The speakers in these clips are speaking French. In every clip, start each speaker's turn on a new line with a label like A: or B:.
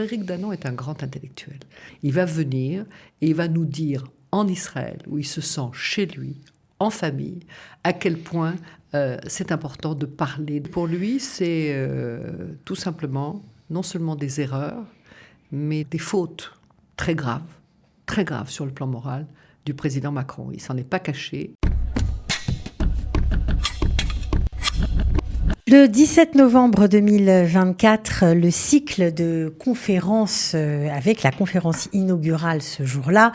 A: Éric Danon est un grand intellectuel. Il va venir et il va nous dire en Israël, où il se sent chez lui, en famille, à quel point c'est important de parler. Pour lui, c'est tout simplement non seulement des erreurs, mais des fautes très graves sur le plan moral du président Macron. Il s'en est pas caché.
B: Le 17 novembre 2024, le cycle de conférences avec la conférence inaugurale ce jour-là,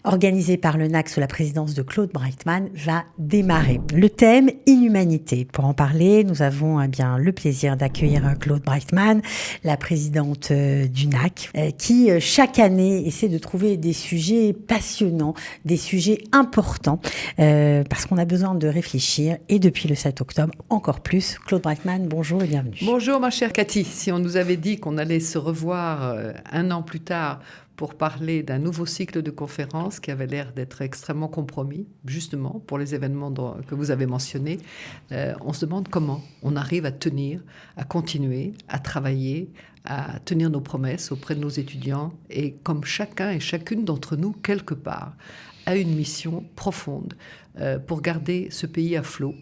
B: organisée par le NAC sous la présidence de Claude Breitman, va démarrer. Le thème, inhumanité. Pour en parler, nous avons bien le plaisir d'accueillir Claude Breitman, la présidente du NAC, qui chaque année essaie de trouver des sujets passionnants, des sujets importants, parce qu'on a besoin de réfléchir. Et depuis le 7 octobre, encore plus, Claude Breitman, bonjour et bienvenue.
A: Bonjour ma chère Cathy. Si on nous avait dit qu'on allait se revoir un an plus tard pour parler d'un nouveau cycle de conférences qui avait l'air d'être extrêmement compromis, justement pour les événements que vous avez mentionnés, on se demande comment on arrive à tenir, à continuer, à travailler, à tenir nos promesses auprès de nos étudiants et comme chacun et chacune d'entre nous, quelque part, a une mission profonde pour garder ce pays à flot.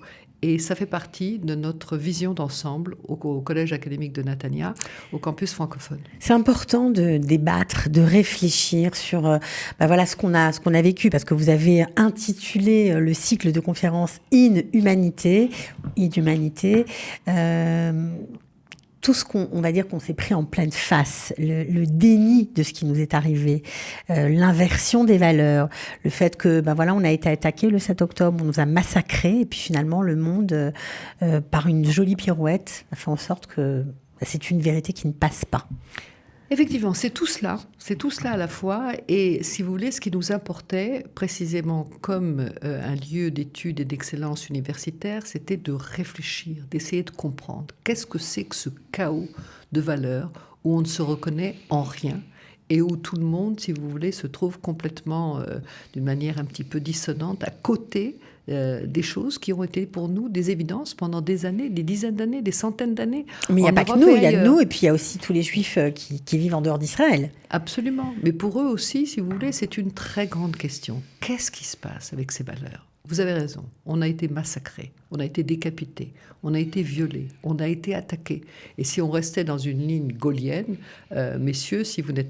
A: Et ça fait partie de notre vision d'ensemble au Collège académique de Natania, au campus francophone.
B: C'est important de débattre, de réfléchir sur voilà, ce qu'on a vécu, parce que vous avez intitulé le cycle de conférences Inhumanité. Tout ce qu'on va dire qu'on s'est pris en pleine face, le déni de ce qui nous est arrivé, l'inversion des valeurs, le fait que voilà, on a été attaqué le 7 octobre, on nous a massacrés, et puis finalement le monde, par une jolie pirouette, a fait en sorte que c'est une vérité qui ne passe pas.
A: Effectivement, c'est tout cela à la fois. Et si vous voulez, ce qui nous importait précisément comme un lieu d'études et d'excellence universitaire, c'était de réfléchir, d'essayer de comprendre qu'est-ce que c'est que ce chaos de valeurs où on ne se reconnaît en rien et où tout le monde, si vous voulez, se trouve complètement d'une manière un petit peu dissonante à côté des choses qui ont été pour nous des évidences pendant des années, des dizaines d'années, des centaines d'années.
B: Mais il n'y a pas que nous, il y a nous et puis il y a aussi tous les Juifs qui vivent en dehors d'Israël.
A: Absolument. Mais pour eux aussi, si vous voulez, c'est une très grande question. Qu'est-ce qui se passe avec ces valeurs ? Vous avez raison, on a été massacrés, on a été décapités, on a été violés, on a été attaqués. Et si on restait dans une ligne gaullienne, messieurs, si vous ne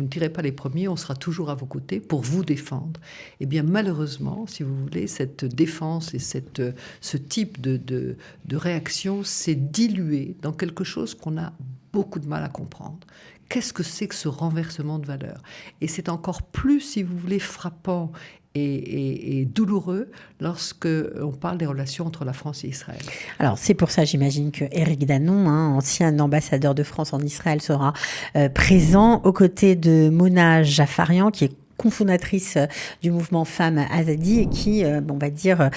A: tirez pas les premiers, on sera toujours à vos côtés pour vous défendre. Eh bien, malheureusement, si vous voulez, cette défense et ce type de réaction s'est dilué dans quelque chose qu'on a beaucoup de mal à comprendre. Qu'est-ce que c'est que ce renversement de valeurs ? Et c'est encore plus, si vous voulez, frappant et douloureux lorsque on parle des relations entre la France et Israël.
B: Alors c'est pour ça, j'imagine, que Éric Danon, ancien ambassadeur de France en Israël, sera présent aux côtés de Mona Jafarian, qui est cofondatrice du mouvement Femmes Azadi et qui, on va dire,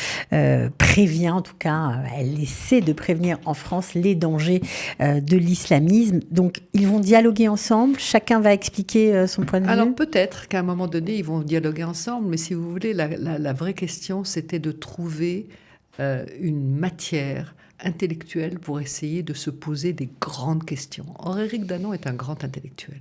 B: prévient, en tout cas, elle essaie de prévenir en France les dangers de l'islamisme. Donc, ils vont dialoguer ensemble, chacun va expliquer son point de vue.
A: Alors, peut-être qu'à un moment donné, ils vont dialoguer ensemble, mais si vous voulez, la vraie question, c'était de trouver une matière intellectuelle pour essayer de se poser des grandes questions. Or, Éric Danon est un grand intellectuel.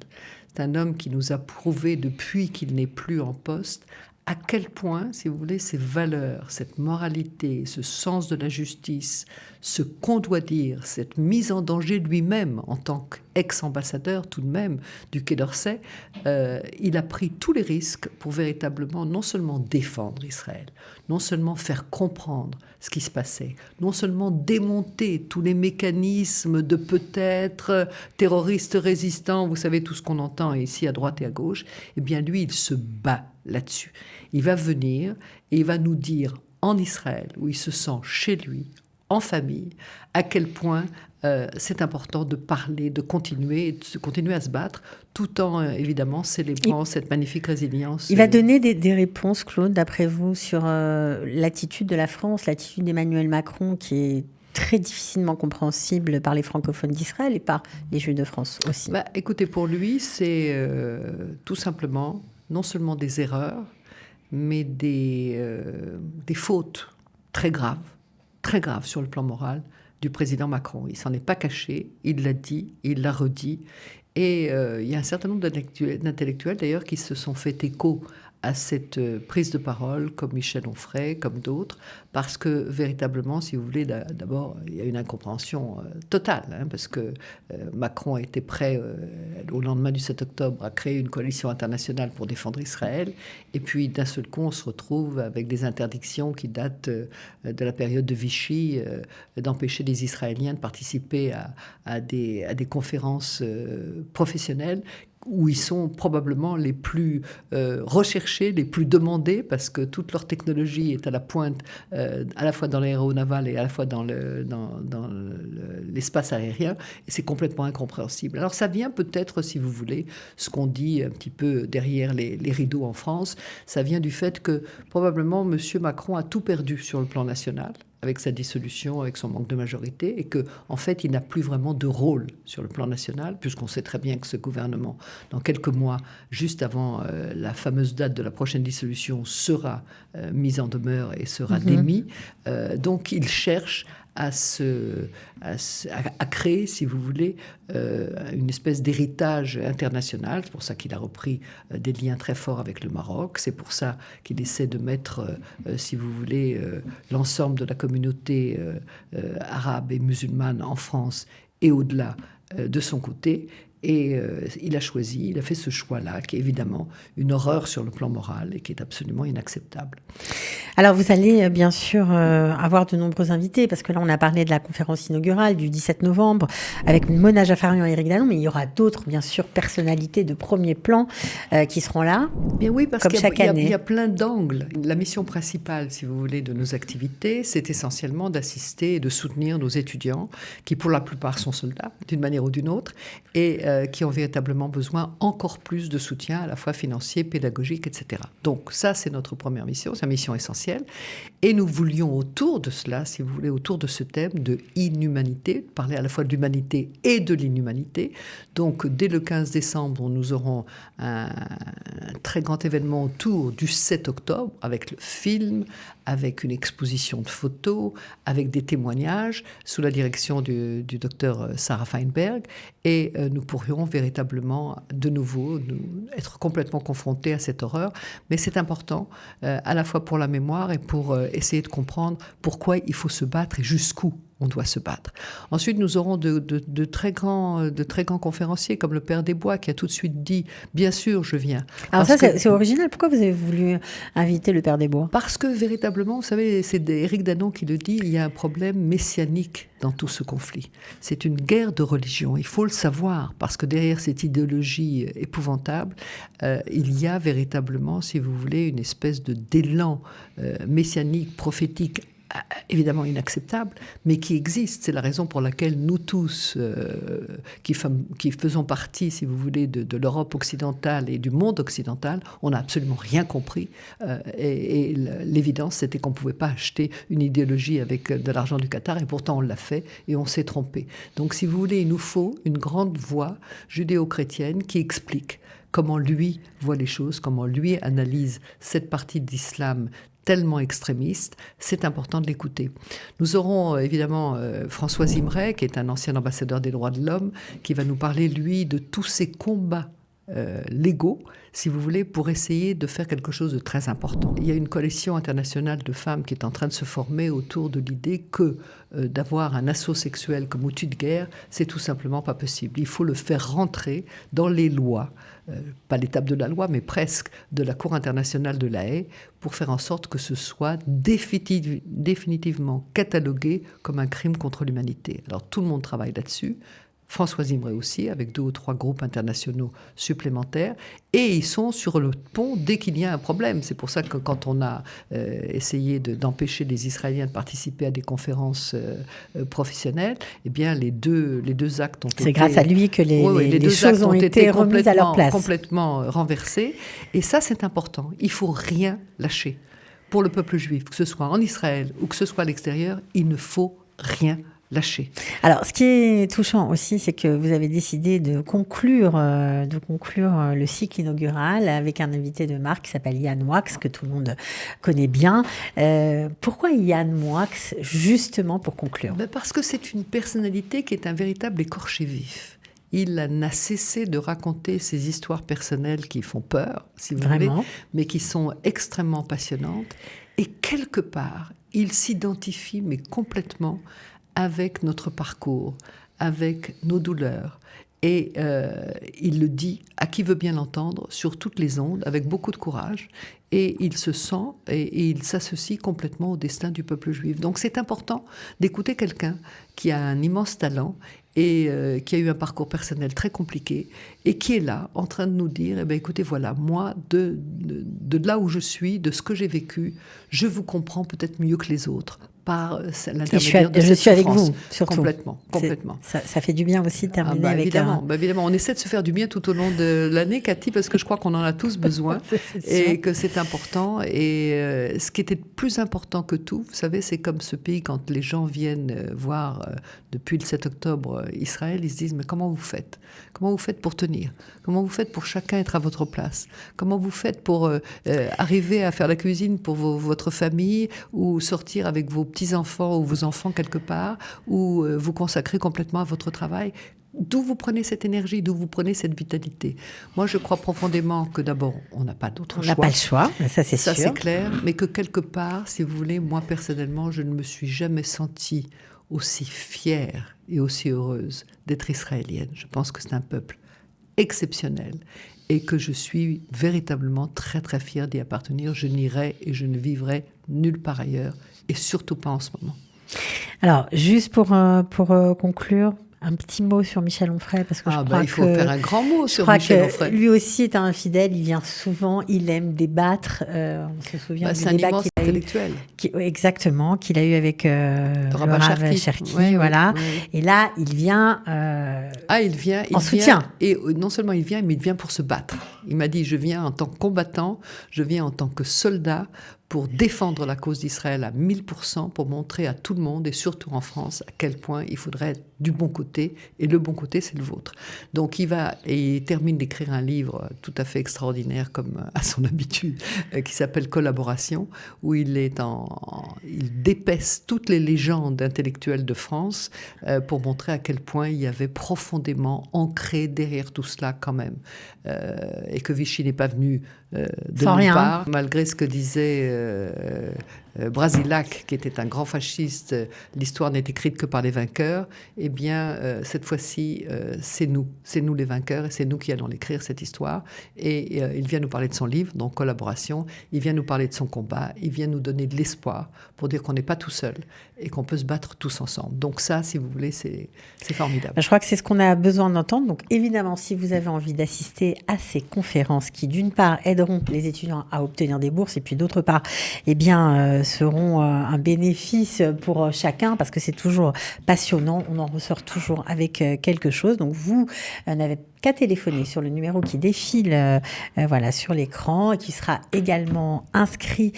A: C'est un homme qui nous a prouvé depuis qu'il n'est plus en poste à quel point, si vous voulez, ces valeurs, cette moralité, ce sens de la justice, ce qu'on doit dire, cette mise en danger lui-même en tant qu'ex-ambassadeur tout de même du Quai d'Orsay, il a pris tous les risques pour véritablement non seulement défendre Israël, non seulement faire comprendre ce qui se passait, non seulement démonter tous les mécanismes de peut-être terroristes résistants, vous savez tout ce qu'on entend ici à droite et à gauche, eh bien lui, il se bat là-dessus. Il va venir et il va nous dire en Israël, où il se sent chez lui, en famille, à quel point c'est important de parler, de continuer à se battre, tout en évidemment célébrant cette magnifique résilience.
B: Il va donner des réponses, Claude, d'après vous, sur l'attitude de la France, l'attitude d'Emmanuel Macron, qui est très difficilement compréhensible par les francophones d'Israël et par les Juifs de France aussi.
A: Écoutez, pour lui, c'est tout simplement non seulement des erreurs, mais des fautes très graves sur le plan moral du président Macron. Il s'en est pas caché, il l'a dit, il l'a redit. Et il y a un certain nombre d'intellectuels, d'ailleurs, qui se sont fait écho à cette prise de parole, comme Michel Onfray, comme d'autres, parce que véritablement, si vous voulez, d'abord, il y a une incompréhension totale, parce que Macron a été prêt, au lendemain du 7 octobre, à créer une coalition internationale pour défendre Israël, et puis d'un seul coup, on se retrouve avec des interdictions qui datent de la période de Vichy, d'empêcher les Israéliens de participer à des conférences professionnelles, où ils sont probablement les plus recherchés, les plus demandés, parce que toute leur technologie est à la pointe, à la fois dans l'aéronaval et à la fois dans l'espace aérien, et c'est complètement incompréhensible. Alors ça vient peut-être, si vous voulez, ce qu'on dit un petit peu derrière les rideaux en France, ça vient du fait que probablement M. Macron a tout perdu sur le plan national, avec sa dissolution, avec son manque de majorité, et que en fait, il n'a plus vraiment de rôle sur le plan national, puisqu'on sait très bien que ce gouvernement, dans quelques mois, juste avant la fameuse date de la prochaine dissolution, sera mis en demeure et sera démis. Donc, il cherche à créer, si vous voulez, une espèce d'héritage international. C'est pour ça qu'il a repris des liens très forts avec le Maroc. C'est pour ça qu'il essaie de mettre, si vous voulez, l'ensemble de la communauté arabe et musulmane en France et au-delà de son côté. Et il a fait ce choix-là, qui est évidemment une horreur sur le plan moral et qui est absolument inacceptable.
B: Alors, vous allez bien sûr avoir de nombreux invités, parce que là, on a parlé de la conférence inaugurale du 17 novembre avec Mona Jaffarian et Éric Danon, mais il y aura d'autres, bien sûr, personnalités de premier plan qui seront là,
A: bien oui, parce
B: comme chaque année.
A: Il y a plein d'angles. La mission principale, si vous voulez, de nos activités, c'est essentiellement d'assister et de soutenir nos étudiants, qui pour la plupart sont soldats, d'une manière ou d'une autre, et qui ont véritablement besoin encore plus de soutien, à la fois financier, pédagogique, etc. Donc ça, c'est notre première mission, c'est une mission essentielle. Et nous voulions autour de cela, si vous voulez, autour de ce thème de inhumanité, parler à la fois de l'humanité et de l'inhumanité. Donc dès le 15 décembre, nous aurons un très grand événement autour du 7 octobre, avec le film, avec une exposition de photos, avec des témoignages, sous la direction du docteur Sarah Feinberg. Et nous pourrions véritablement, de nouveau, être complètement confrontés à cette horreur. Mais c'est important, à la fois pour la mémoire et pour essayer de comprendre pourquoi il faut se battre et jusqu'où on doit se battre. Ensuite, nous aurons de très grands conférenciers, comme le Père Desbois, qui a tout de suite dit « Bien sûr, je viens ».
B: Alors ça, c'est original. Pourquoi vous avez voulu inviter le Père Desbois ?
A: Parce que, véritablement, vous savez, c'est Éric Danon qui le dit, il y a un problème messianique dans tout ce conflit. C'est une guerre de religion, il faut le savoir, parce que derrière cette idéologie épouvantable, il y a véritablement, si vous voulez, une espèce d'élan messianique, prophétique, évidemment inacceptable, mais qui existe. C'est la raison pour laquelle nous tous, qui faisons partie, si vous voulez, de l'Europe occidentale et du monde occidental, on n'a absolument rien compris. Et l'évidence, c'était qu'on ne pouvait pas acheter une idéologie avec de l'argent du Qatar, et pourtant on l'a fait, et on s'est trompé. Donc, si vous voulez, il nous faut une grande voix judéo-chrétienne qui explique comment lui voit les choses, comment lui analyse cette partie de l'islam tellement extrémiste, c'est important de l'écouter. Nous aurons évidemment François Zimret, qui est un ancien ambassadeur des droits de l'homme, qui va nous parler, lui, de tous ces combats légaux, si vous voulez, pour essayer de faire quelque chose de très important. Il y a une coalition internationale de femmes qui est en train de se former autour de l'idée que d'avoir un assaut sexuel comme outil de guerre, c'est tout simplement pas possible. Il faut le faire rentrer dans les lois, pas l'étape de la loi, mais presque, de la Cour internationale de la Haye, pour faire en sorte que ce soit définitivement catalogué comme un crime contre l'humanité. Alors tout le monde travaille là-dessus. François Zimret aussi, avec 2 ou 3 groupes internationaux supplémentaires, et ils sont sur le pont dès qu'il y a un problème. C'est pour ça que quand on a essayé d'empêcher les Israéliens de participer à des conférences professionnelles, eh bien les deux actes ont été...
B: C'est grâce à lui que les choses ont été remises à leur place.
A: Complètement renversés. Et ça, c'est important. Il ne faut rien lâcher. Pour le peuple juif, que ce soit en Israël ou que ce soit à l'extérieur, il ne faut rien lâcher.
B: Alors, ce qui est touchant aussi, c'est que vous avez décidé de conclure le cycle inaugural avec un invité de marque qui s'appelle Yann Moix, que tout le monde connaît bien. Pourquoi Yann Moix, justement, pour conclure ?
A: Parce que c'est une personnalité qui est un véritable écorché vif. il n'a cessé de raconter ses histoires personnelles qui font peur, si vous voulez, mais qui sont extrêmement passionnantes. Et quelque part, il s'identifie, mais complètement, avec notre parcours, avec nos douleurs. Et il le dit à qui veut bien l'entendre, sur toutes les ondes, avec beaucoup de courage. Et il se sent et il s'associe complètement au destin du peuple juif. Donc c'est important d'écouter quelqu'un qui a un immense talent et qui a eu un parcours personnel très compliqué et qui est là en train de nous dire, écoutez, voilà, moi, de là où je suis, de ce que j'ai vécu, je vous comprends peut-être mieux que les autres. Par l'intermédiaire de
B: je suis avec
A: souffrance.
B: vous, surtout.
A: Complètement.
B: Ça fait du bien aussi de terminer avec
A: évidemment, évidemment, on essaie de se faire du bien tout au long de l'année, Cathy, parce que je crois qu'on en a tous besoin et que c'est important. Et ce qui était plus important que tout, vous savez, c'est comme ce pays, quand les gens viennent voir depuis le 7 octobre Israël, ils se disent, mais comment vous faites ? Comment vous faites pour tenir ? Comment vous faites pour chacun être à votre place ? Comment vous faites pour arriver à faire la cuisine pour votre famille ou sortir avec vos petits-enfants ou vos enfants quelque part ou vous consacrer complètement à votre travail ? D'où vous prenez cette énergie, d'où vous prenez cette vitalité ? Moi, je crois profondément que d'abord, on n'a pas d'autre choix.
B: On n'a pas le choix, ça c'est sûr.
A: Ça c'est clair, mais que quelque part, si vous voulez, moi personnellement, je ne me suis jamais sentie aussi fière et aussi heureuse d'être israélienne. Je pense que c'est un peuple exceptionnel et que je suis véritablement très très fière d'y appartenir. Je n'irai et je ne vivrai nulle part ailleurs et surtout pas en ce moment.
B: Alors, juste pour conclure, un petit mot sur Michel Onfray, parce que je crois
A: il faut faire un grand mot sur Michel Onfray.
B: Lui aussi est un infidèle, il vient souvent, il aime débattre. On se souvient du débat qu'il a
A: intellectuel.
B: Exactement, qu'il a eu avec le Rav Cherki. Voilà. Oui. Et là, il vient en soutien.
A: Et non seulement il vient, mais il vient pour se battre. Il m'a dit, je viens en tant que combattant, je viens en tant que soldat, pour défendre la cause d'Israël à 1000%, pour montrer à tout le monde, et surtout en France, à quel point il faudrait être du bon côté, et le bon côté, c'est le vôtre. Donc il termine d'écrire un livre tout à fait extraordinaire, comme à son habitude, qui s'appelle Collaboration, où il dépaisse toutes les légendes intellectuelles de France, pour montrer à quel point il y avait profondément ancré derrière tout cela quand même, et que Vichy n'est pas venu de nulle part, malgré ce que disait Brasilac, qui était un grand fasciste, l'histoire n'est écrite que par les vainqueurs. Eh bien, cette fois-ci, c'est nous les vainqueurs, et c'est nous qui allons l'écrire, cette histoire. Et il vient nous parler de son livre, donc Collaboration, il vient nous parler de son combat, il vient nous donner de l'espoir pour dire qu'on n'est pas tout seul et qu'on peut se battre tous ensemble. Donc ça, si vous voulez, c'est formidable.
B: Je crois que c'est ce qu'on a besoin d'entendre. Donc évidemment, si vous avez envie d'assister à ces conférences qui, d'une part, aideront les étudiants à obtenir des bourses, et puis d'autre part, seront un bénéfice pour chacun, parce que c'est toujours passionnant, on en ressort toujours avec quelque chose. Donc vous n'avez qu'à téléphoner sur le numéro qui défile sur l'écran, et qui sera également inscrit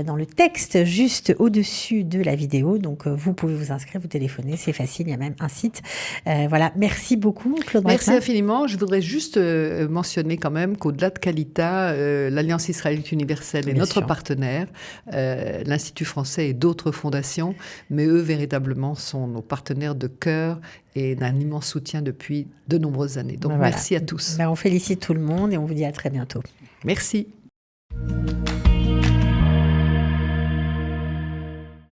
B: dans le texte juste au-dessus de la vidéo. Donc vous pouvez vous inscrire, vous téléphonez, c'est facile, il y a même un site. Merci beaucoup, Claude Breitman.
A: Merci infiniment. Je voudrais juste mentionner quand même qu'au-delà de Qualita, l'Alliance israélite universelle est notre partenaire, l'Institut français et d'autres fondations, mais eux véritablement sont nos partenaires de cœur et d'un immense soutien depuis de nombreuses années. Donc merci à tous.
B: On félicite tout le monde et on vous dit à très bientôt.
A: Merci.